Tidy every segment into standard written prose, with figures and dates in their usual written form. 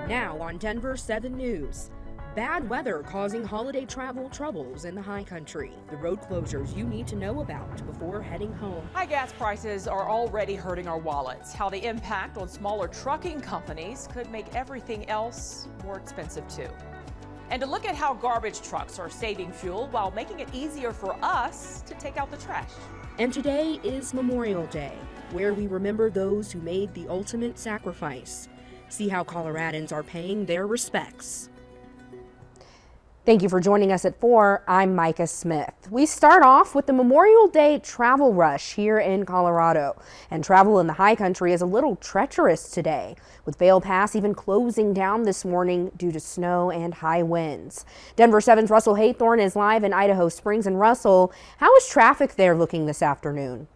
Now on Denver 7 News. Bad weather causing holiday travel troubles in the high country. The road closures you need to know about before heading home. High gas prices are already hurting our wallets. How the impact on smaller trucking companies could make everything else more expensive too. And to look at how garbage trucks are saving fuel while making it easier for us to take out the trash. And today is Memorial Day, where we remember those who made the ultimate sacrifice. See how Coloradans are paying their respects. Thank you for joining us at 4. I'm Micah Smith. We start off with the Memorial Day travel rush here in Colorado. And travel in the high country is a little treacherous today, with Vail Pass even closing down this morning due to snow and high winds. Denver 7's Russell Haythorne is live in Idaho Springs. And Russell, how is traffic there looking this afternoon?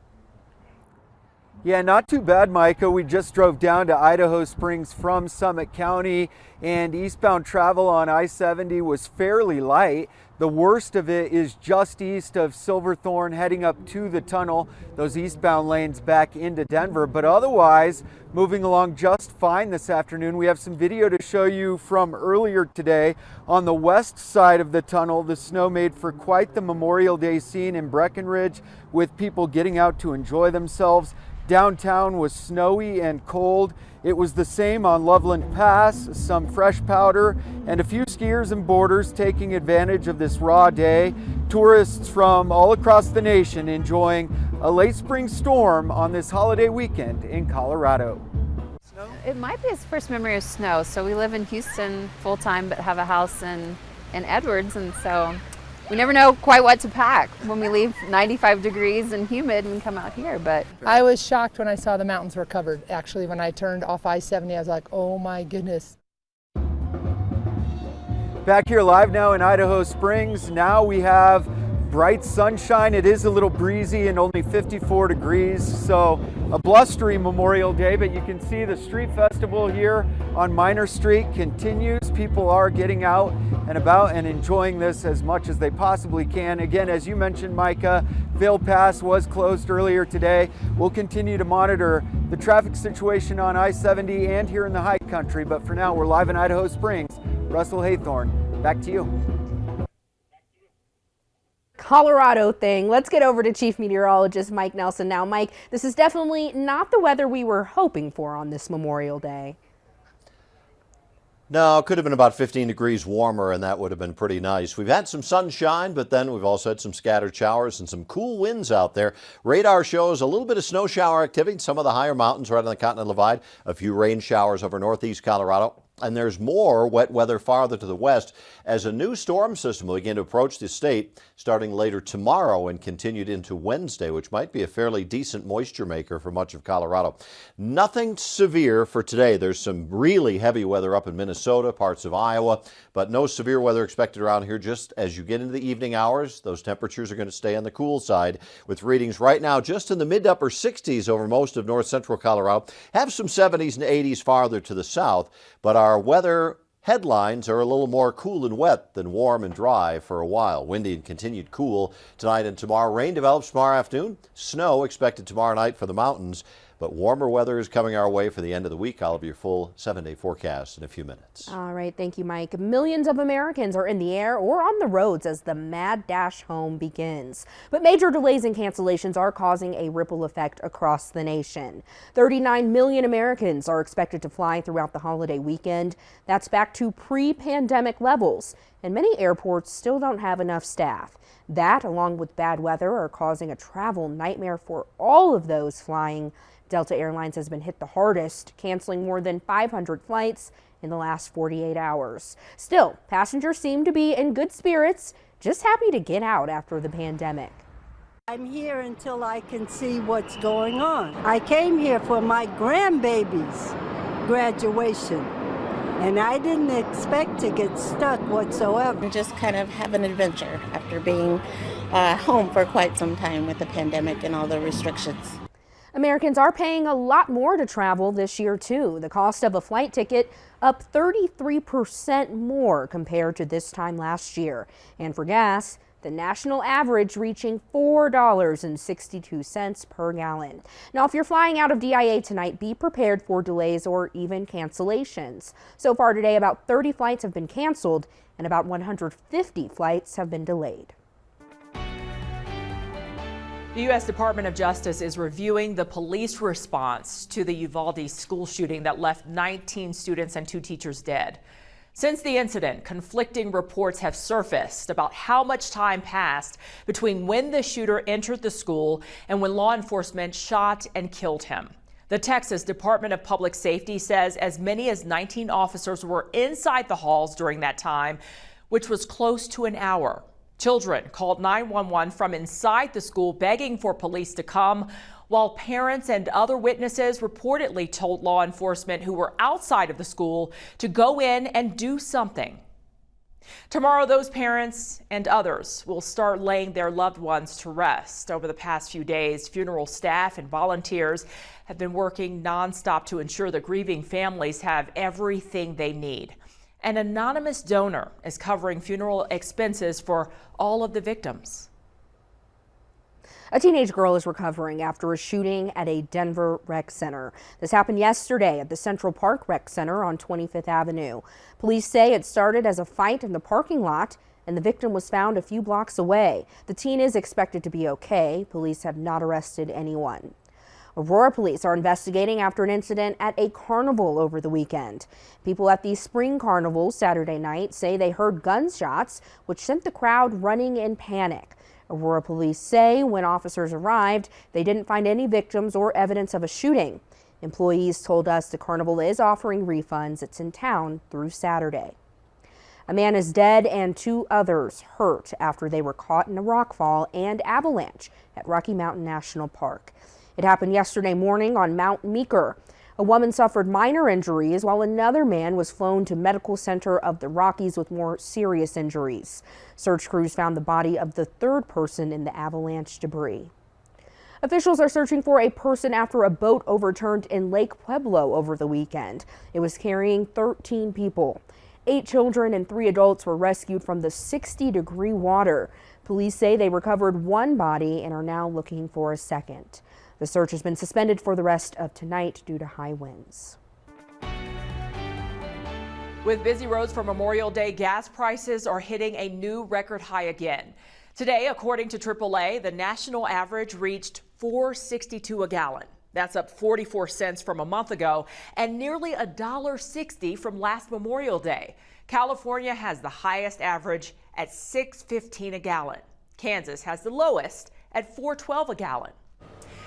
Yeah, not too bad, Micah. We just drove down to Idaho Springs from Summit County, and eastbound travel on I-70 was fairly light. The worst of it is just east of Silverthorne, heading up to the tunnel, those eastbound lanes back into Denver. But otherwise, moving along just fine this afternoon. We have some video to show you from earlier today. On the west side of the tunnel, the snow made for quite the Memorial Day scene in Breckenridge, with people getting out to enjoy themselves. Downtown was snowy and cold. It was the same on Loveland Pass, some fresh powder, and a few skiers and boarders taking advantage of this raw day. Tourists from all across the nation enjoying a late spring storm on this holiday weekend in Colorado. It might be his first memory of snow. So we live in Houston full time, but have a house in Edwards, and so we never know quite what to pack when we leave 95 degrees and humid and come out here. But I was shocked when I saw the mountains were covered. Actually, when I turned off I-70, I was like, oh my goodness. Back here live now in Idaho Springs. Now we have bright sunshine. It is a little breezy and only 54 degrees, so a blustery Memorial Day, but you can see the street festival here on Minor Street continues. People are getting out and about and enjoying this as much as they possibly can. Again, as you mentioned, Micah, Vail Pass was closed earlier today. We'll continue to monitor the traffic situation on I-70 and here in the high country, but for now, we're live in Idaho Springs. Russell Haythorne, back to you. Colorado thing. Let's get over to Chief Meteorologist Mike Nelson now. Mike, this is definitely not the weather we were hoping for on this Memorial Day. No, it could have been about 15 degrees warmer, and that would have been pretty nice. We've had some sunshine, but then we've also had some scattered showers and some cool winds out there. Radar shows a little bit of snow shower activity in some of the higher mountains right on the Continental Divide. A few rain showers over northeast Colorado. And there's more wet weather farther to the west as a new storm system will begin to approach the state starting later tomorrow and continued into Wednesday, which might be a fairly decent moisture maker for much of Colorado. Nothing severe for today. There's some really heavy weather up in Minnesota, parts of Iowa, but no severe weather expected around here. Just as you get into the evening hours, those temperatures are going to stay on the cool side with readings right now just in the mid to upper 60s over most of north central Colorado. Have some 70s and 80s farther to the south, but our weather headlines are a little more cool and wet than warm and dry for a while. Windy and continued cool tonight and tomorrow. Rain develops tomorrow afternoon. Snow expected tomorrow night for the mountains. But warmer weather is coming our way for the end of the week. I'll have your full 7-day forecast in a few minutes. All right. Thank you, Mike. Millions of Americans are in the air or on the roads as the mad dash home begins. But major delays and cancellations are causing a ripple effect across the nation. 39 million Americans are expected to fly throughout the holiday weekend. That's back to pre-pandemic levels. And many airports still don't have enough staff. That, along with bad weather, are causing a travel nightmare for all of those flying. Delta Airlines has been hit the hardest, canceling more than 500 flights in the last 48 hours. Still, passengers seem to be in good spirits, just happy to get out after the pandemic. I'm here until I can see what's going on. I came here for my grandbaby's graduation, and I didn't expect to get stuck whatsoever. Just kind of have an adventure after being home for quite some time with the pandemic and all the restrictions. Americans are paying a lot more to travel this year, too. The cost of a flight ticket up 33% more compared to this time last year. And for gas, the national average reaching $4.62 per gallon. Now, if you're flying out of DIA tonight, be prepared for delays or even cancellations. So far today, about 30 flights have been canceled and about 150 flights have been delayed. The U.S. Department of Justice is reviewing the police response to the Uvalde school shooting that left 19 students and 2 teachers dead. Since the incident, conflicting reports have surfaced about how much time passed between when the shooter entered the school and when law enforcement shot and killed him. The Texas Department of Public Safety says as many as 19 officers were inside the halls during that time, which was close to an hour. Children called 911 from inside the school begging for police to come, while parents and other witnesses reportedly told law enforcement who were outside of the school to go in and do something. Tomorrow, those parents and others will start laying their loved ones to rest. Over the past few days, funeral staff and volunteers have been working nonstop to ensure the grieving families have everything they need. An anonymous donor is covering funeral expenses for all of the victims. A teenage girl is recovering after a shooting at a Denver rec center. This happened yesterday at the Central Park Rec Center on 25th Avenue. Police say it started as a fight in the parking lot and the victim was found a few blocks away. The teen is expected to be okay. Police have not arrested anyone. Aurora police are investigating after an incident at a carnival over the weekend. People at the spring carnival Saturday night say they heard gunshots, which sent the crowd running in panic. Aurora police say when officers arrived, they didn't find any victims or evidence of a shooting. Employees told us the carnival is offering refunds. It's in town through Saturday. A man is dead and 2 others hurt after they were caught in a rockfall and avalanche at Rocky Mountain National Park. It happened yesterday morning on Mount Meeker. A woman suffered minor injuries while another man was flown to Medical Center of the Rockies with more serious injuries. Search crews found the body of the 3rd person in the avalanche debris. Officials are searching for a person after a boat overturned in Lake Pueblo over the weekend. It was carrying 13 people. 8 children and 3 adults were rescued from the 60-degree water. Police say they recovered 1 body and are now looking for a second. The search has been suspended for the rest of tonight due to high winds. With busy roads for Memorial Day, gas prices are hitting a new record high again. Today, according to AAA, the national average reached $4.62 a gallon. That's up 44 cents from a month ago and nearly $1.60 from last Memorial Day. California has the highest average at $6.15 a gallon. Kansas has the lowest at $4.12 a gallon.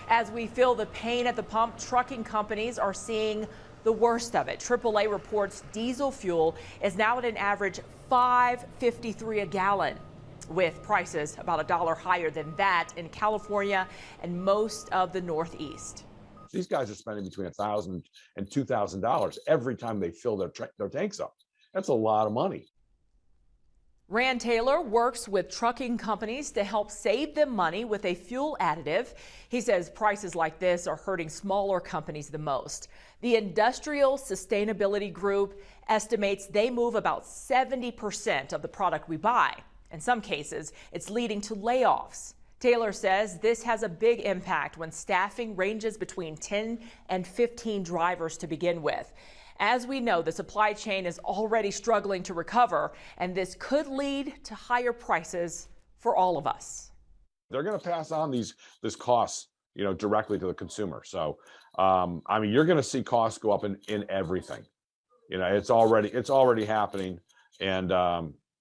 As we feel the pain at the pump, trucking companies are seeing the worst of it. AAA reports diesel fuel is now at an average $5.53 a gallon, with prices about $1 higher than that in California and most of the Northeast. These guys are spending between $1,000 and $2,000 every time they fill their tanks up. That's a lot of money. Rand Taylor works with trucking companies to help save them money with a fuel additive. He says prices like this are hurting smaller companies the most. The Industrial Sustainability Group estimates they move about 70% of the product we buy. In some cases, it's leading to layoffs. Taylor says this has a big impact when staffing ranges between 10 and 15 drivers to begin with. As we know, the supply chain is already struggling to recover, and this could lead to higher prices for all of us. They're going to pass on these costs, directly to the consumer. So, you're going to see costs go up in everything. It's already happening, and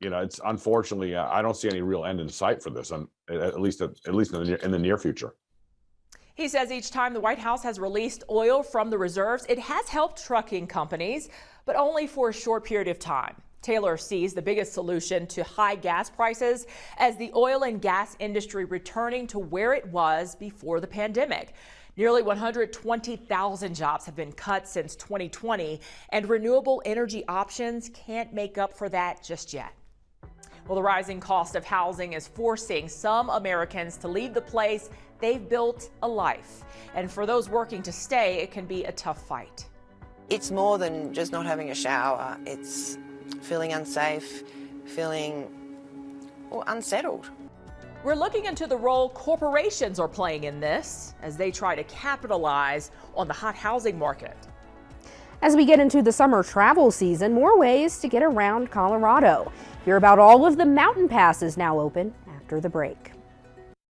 it's unfortunately, I don't see any real end in sight for this, at least in the near future. He says each time the White House has released oil from the reserves, it has helped trucking companies, but only for a short period of time. Taylor sees the biggest solution to high gas prices as the oil and gas industry returning to where it was before the pandemic. Nearly 120,000 jobs have been cut since 2020, and renewable energy options can't make up for that just yet. Well, the rising cost of housing is forcing some Americans to leave the place they've built a life. And for those working to stay, it can be a tough fight. It's more than just not having a shower. It's feeling unsafe, feeling unsettled. We're looking into the role corporations are playing in this as they try to capitalize on the hot housing market. As we get into the summer travel season, more ways to get around Colorado. Hear about all of the mountain passes now open after the break.